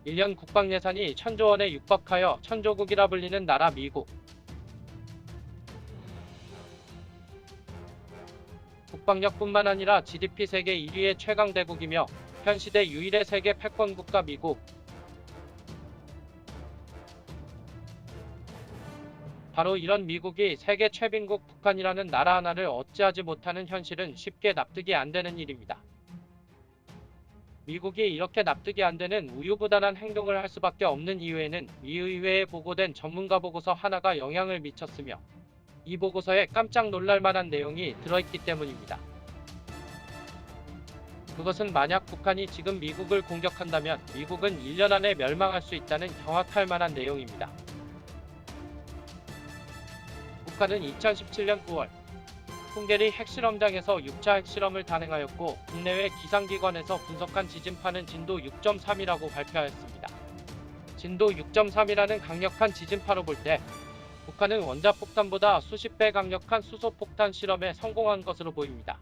1년 국방 예산이 1,000조 원에 육박하여 천조국이라 불리는 나라 미국. 국방력뿐만 아니라 GDP 세계 1위의 최강대국이며 현 시대 유일의 세계 패권 국가 미국. 바로 이런 미국이 세계 최빈국 북한이라는 나라 하나를 어찌하지 못하는 현실은 쉽게 납득이 안 되는 일입니다. 미국이 이렇게 납득이 안 되는 우유부단한 행동을 할 수밖에 없는 이유에는 미 의회에 보고된 전문가 보고서 하나가 영향을 미쳤으며 이 보고서에 깜짝 놀랄 만한 내용이 들어있기 때문입니다. 그것은 만약 북한이 지금 미국을 공격한다면 미국은 1년 안에 멸망할 수 있다는 경악할 만한 내용입니다. 북한은 2017년 9월 풍계리 핵실험장에서 6차 핵실험을 단행하였고 국내외 기상기관에서 분석한 지진파는 진도 6.3이라고 발표하였습니다. 진도 6.3이라는 강력한 지진파로 볼 때 북한은 원자폭탄보다 수십 배 강력한 수소폭탄 실험에 성공한 것으로 보입니다.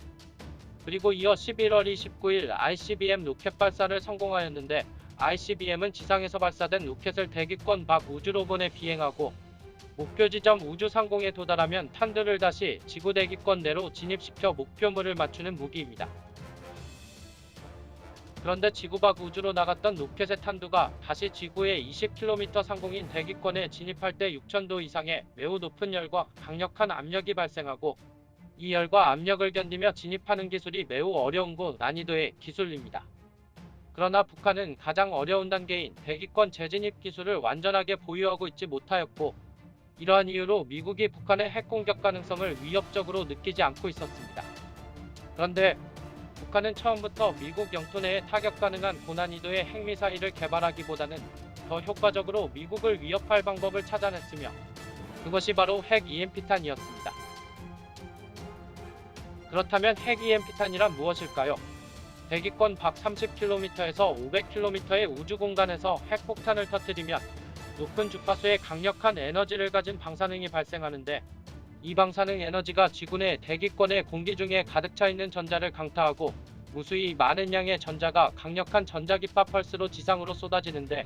그리고 이어 11월 29일 ICBM 로켓 발사를 성공하였는데 ICBM은 지상에서 발사된 로켓을 대기권 밖 우주로 보내 비행하고 목표 지점 우주상공에 도달하면 탄두를 다시 지구 대기권 내로 진입시켜 목표물을 맞추는 무기입니다. 그런데 지구 밖 우주로 나갔던 로켓의 탄두가 다시 지구의 20km 상공인 대기권에 진입할 때 6000도 이상의 매우 높은 열과 강력한 압력이 발생하고 이 열과 압력을 견디며 진입하는 기술이 매우 어려운고 난이도의 기술입니다. 그러나 북한은 가장 어려운 단계인 대기권 재진입 기술을 완전하게 보유하고 있지 못하였고 이러한 이유로 미국이 북한의 핵공격 가능성을 위협적으로 느끼지 않고 있었습니다. 그런데 북한은 처음부터 미국 영토 내에 타격 가능한 고난이도의 핵미사일을 개발하기보다는 더 효과적으로 미국을 위협할 방법을 찾아냈으며 그것이 바로 핵 EMP탄이었습니다. 그렇다면 핵 EMP탄이란 무엇일까요? 대기권 밖 30km에서 500km의 우주 공간에서 핵폭탄을 터뜨리면 높은 주파수의 강력한 에너지를 가진 방사능이 발생하는데 이 방사능 에너지가 지구 내 대기권의 공기 중에 가득 차 있는 전자를 강타하고 무수히 많은 양의 전자가 강력한 전자기파 펄스로 지상으로 쏟아지는데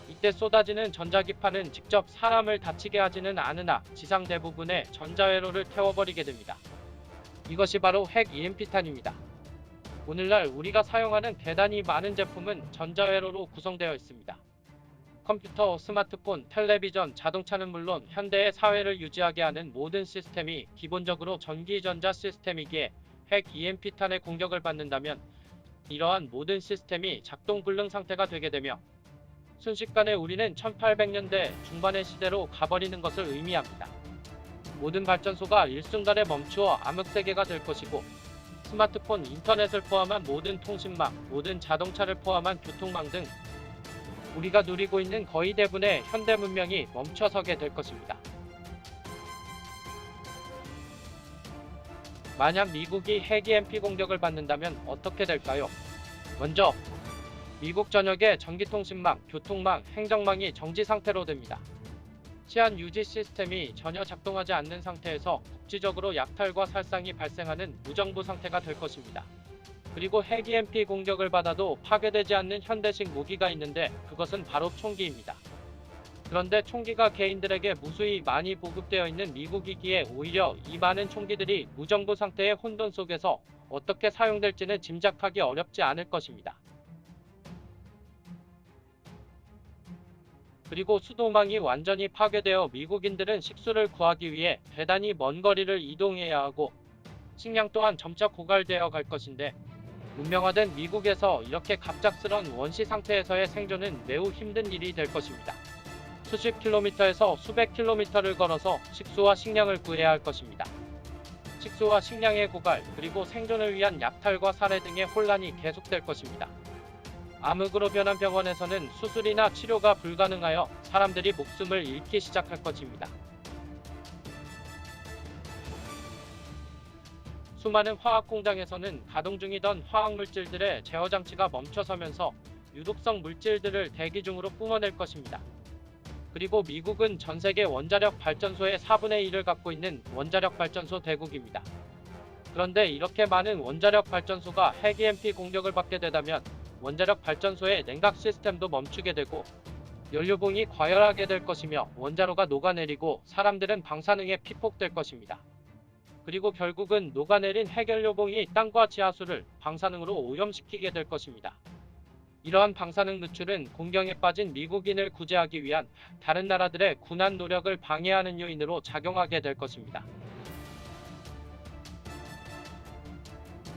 이때 쏟아지는 전자기파는 직접 사람을 다치게 하지는 않으나 지상 대부분의 전자회로를 태워버리게 됩니다. 이것이 바로 핵 EMP탄입니다. 오늘날 우리가 사용하는 대단히 많은 제품은 전자회로로 구성되어 있습니다. 컴퓨터, 스마트폰, 텔레비전, 자동차는 물론 현대의 사회를 유지하게 하는 모든 시스템이 기본적으로 전기전자 시스템이기에 핵 EMP탄의 공격을 받는다면 이러한 모든 시스템이 작동 불능 상태가 되게 되며 순식간에 우리는 1800년대 중반의 시대로 가버리는 것을 의미합니다. 모든 발전소가 일순간에 멈추어 암흑세계가 될 것이고 스마트폰, 인터넷을 포함한 모든 통신망, 모든 자동차를 포함한 교통망 등 우리가 누리고 있는 거의 대부분의 현대 문명이 멈춰서게 될 것입니다. 만약 미국이 핵 EMP 공격을 받는다면 어떻게 될까요? 먼저 미국 전역의 전기통신망, 교통망, 행정망이 정지 상태로 됩니다. 치안 유지 시스템이 전혀 작동하지 않는 상태에서 국지적으로 약탈과 살상이 발생하는 무정부 상태가 될 것입니다. 그리고 핵 EMP 공격을 받아도 파괴되지 않는 현대식 무기가 있는데 그것은 바로 총기입니다. 그런데 총기가 개인들에게 무수히 많이 보급되어 있는 미국이기에 오히려 이 많은 총기들이 무정부 상태의 혼돈 속에서 어떻게 사용될지는 짐작하기 어렵지 않을 것입니다. 그리고 수도망이 완전히 파괴되어 미국인들은 식수를 구하기 위해 대단히 먼 거리를 이동해야 하고 식량 또한 점차 고갈되어 갈 것인데 문명화된 미국에서 이렇게 갑작스런 원시 상태에서의 생존은 매우 힘든 일이 될 것입니다. 수십 킬로미터에서 수백 킬로미터를 걸어서 식수와 식량을 구해야 할 것입니다. 식수와 식량의 고갈, 그리고 생존을 위한 약탈과 살해 등의 혼란이 계속될 것입니다. 암흑으로 변한 병원에서는 수술이나 치료가 불가능하여 사람들이 목숨을 잃기 시작할 것입니다. 수많은 화학 공장에서는 가동 중이던 화학물질들의 제어 장치가 멈춰서면서 유독성 물질들을 대기 중으로 뿜어낼 것입니다. 그리고 미국은 전 세계 원자력 발전소의 4분의 1을 갖고 있는 원자력 발전소 대국입니다. 그런데 이렇게 많은 원자력 발전소가 핵 EMP 공격을 받게 되다면 원자력 발전소의 냉각 시스템도 멈추게 되고 연료봉이 과열하게 될 것이며 원자로가 녹아내리고 사람들은 방사능에 피폭될 것입니다. 그리고 결국은 녹아내린 핵연료봉이 땅과 지하수를 방사능으로 오염시키게 될 것입니다. 이러한 방사능 누출은 공경에 빠진 미국인을 구제하기 위한 다른 나라들의 군한 노력을 방해하는 요인으로 작용하게 될 것입니다.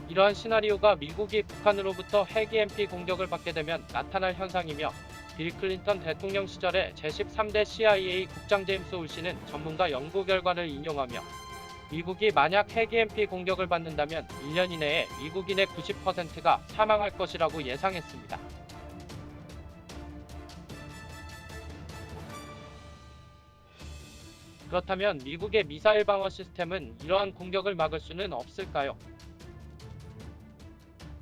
이러한 시나리오가 미국이 북한으로부터 핵 EMP 공격을 받게 되면 나타날 현상이며 빌 클린턴 대통령 시절에 제13대 CIA 국장 제임스 올시는 전문가 연구 결과를 인용하며 미국이 만약 핵 EMP 공격을 받는다면 1년 이내에 미국인의 90%가 사망할 것이라고 예상했습니다. 그렇다면 미국의 미사일 방어 시스템은 이러한 공격을 막을 수는 없을까요?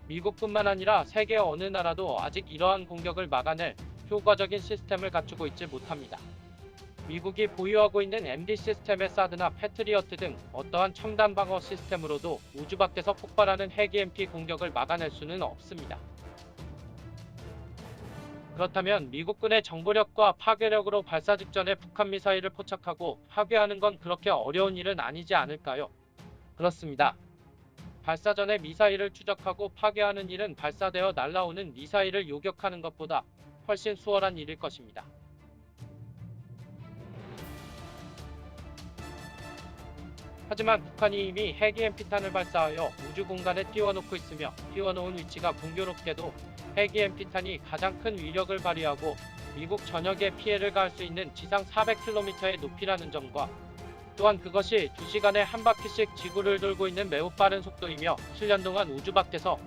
미국뿐만 아니라 세계 어느 나라도 아직 이러한 공격을 막아낼 효과적인 시스템을 갖추고 있지 못합니다. 미국이 보유하고 있는 MD 시스템의 사드나 패트리어트 등 어떠한 첨단 방어 시스템으로도 우주 밖에서 폭발하는 핵 EMP 공격을 막아낼 수는 없습니다. 그렇다면 미국군의 정보력과 파괴력으로 발사 직전에 북한 미사일을 포착하고 파괴하는 건 그렇게 어려운 일은 아니지 않을까요? 그렇습니다. 발사 전에 미사일을 추적하고 파괴하는 일은 발사되어 날아오는 미사일을 요격하는 것보다 훨씬 수월한 일일 것입니다. 하지만 북한이 이미 핵 EMP탄을 발사하여 우주 공간에 띄워놓고 있으며 띄워놓은 위치가 공교롭게도 핵 EMP탄이 가장 큰 위력을 발휘하고 미국 전역에 피해를 가할 수 있는 지상 400km의 높이라는 점과 또한 그것이 2시간에 한 바퀴씩 지구를 돌고 있는 매우 빠른 속도이며 7년 동안 우주 밖에서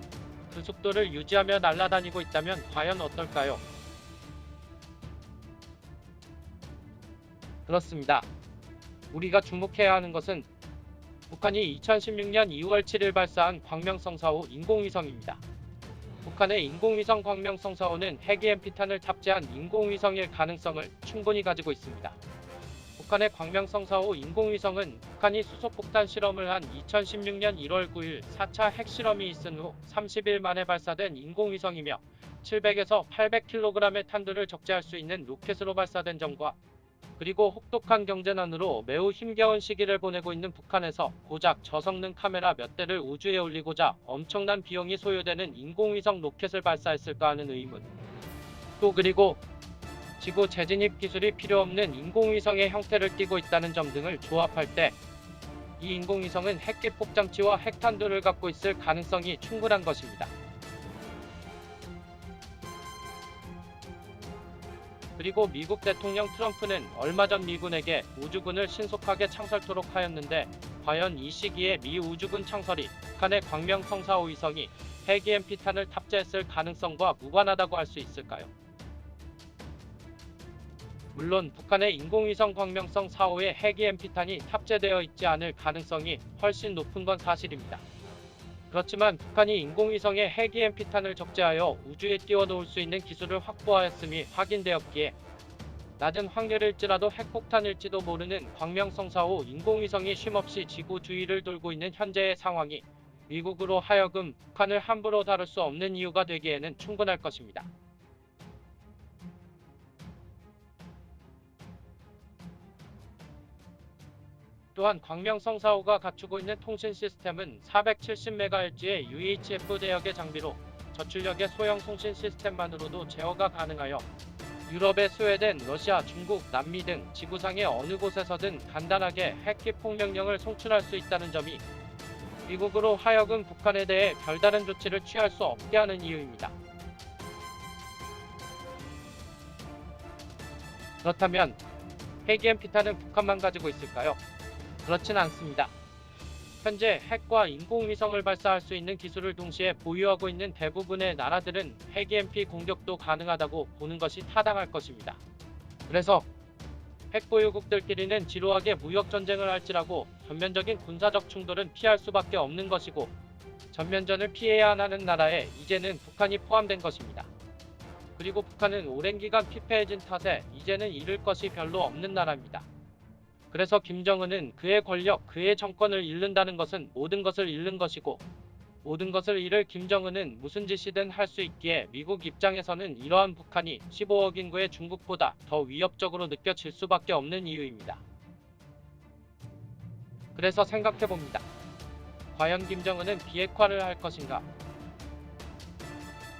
그 속도를 유지하며 날아다니고 있다면 과연 어떨까요? 그렇습니다. 우리가 주목해야 하는 것은 북한이 2016년 2월 7일 발사한 광명성 4호 인공위성입니다. 북한의 인공위성 광명성 4호는 핵 EMP탄을 탑재한 인공위성일 가능성을 충분히 가지고 있습니다. 북한의 광명성 4호 인공위성은 북한이 수소폭탄 실험을 한 2016년 1월 9일 4차 핵실험이 있은 후 30일 만에 발사된 인공위성이며 700에서 800kg의 탄두를 적재할 수 있는 로켓으로 발사된 점과 그리고 혹독한 경제난으로 매우 힘겨운 시기를 보내고 있는 북한에서 고작 저성능 카메라 몇 대를 우주에 올리고자 엄청난 비용이 소요되는 인공위성 로켓을 발사했을까 하는 의문. 또 그리고 지구 재진입 기술이 필요 없는 인공위성의 형태를 띠고 있다는 점 등을 조합할 때 이 인공위성은 핵기폭 장치와 핵탄두를 갖고 있을 가능성이 충분한 것입니다. 그리고 미국 대통령 트럼프는 얼마 전 미군에게 우주군을 신속하게 창설토록 하였는데 과연 이 시기에 미 우주군 창설이 북한의 광명성 4호 위성이 핵 EMP탄을 탑재했을 가능성과 무관하다고 할 수 있을까요? 물론 북한의 인공위성 광명성 4호에 핵 EMP탄이 탑재되어 있지 않을 가능성이 훨씬 높은 건 사실입니다. 그렇지만 북한이 인공위성에 핵 EMP탄을 적재하여 우주에 띄워놓을 수 있는 기술을 확보하였음이 확인되었기에 낮은 확률일지라도 핵폭탄일지도 모르는 광명성 4호 인공위성이 쉼없이 지구 주위를 돌고 있는 현재의 상황이 미국으로 하여금 북한을 함부로 다룰 수 없는 이유가 되기에는 충분할 것입니다. 또한 광명성 4호가 갖추고 있는 통신 시스템은 470MHz의 UHF 대역의 장비로 저출력의 소형 통신 시스템만으로도 제어가 가능하여 유럽의 스웨덴, 러시아, 중국, 남미 등 지구상의 어느 곳에서든 간단하게 핵기폭 명령을 송출할 수 있다는 점이 미국으로 하여금 북한에 대해 별다른 조치를 취할 수 없게 하는 이유입니다. 그렇다면 핵 EMP탄은 북한만 가지고 있을까요? 그렇진 않습니다. 현재 핵과 인공위성을 발사할 수 있는 기술을 동시에 보유하고 있는 대부분의 나라들은 핵 EMP 공격도 가능하다고 보는 것이 타당할 것입니다. 그래서 핵 보유국들끼리는 지루하게 무역전쟁을 할지라고 전면적인 군사적 충돌은 피할 수밖에 없는 것이고 전면전을 피해야 하는 나라에 이제는 북한이 포함된 것입니다. 그리고 북한은 오랜 기간 피폐해진 탓에 이제는 잃을 것이 별로 없는 나라입니다. 그래서 김정은은 그의 권력, 그의 정권을 잃는다는 것은 모든 것을 잃는 것이고 모든 것을 잃을 김정은은 무슨 짓이든 할 수 있기에 미국 입장에서는 이러한 북한이 15억 인구의 중국보다 더 위협적으로 느껴질 수밖에 없는 이유입니다. 그래서 생각해봅니다. 과연 김정은은 비핵화를 할 것인가?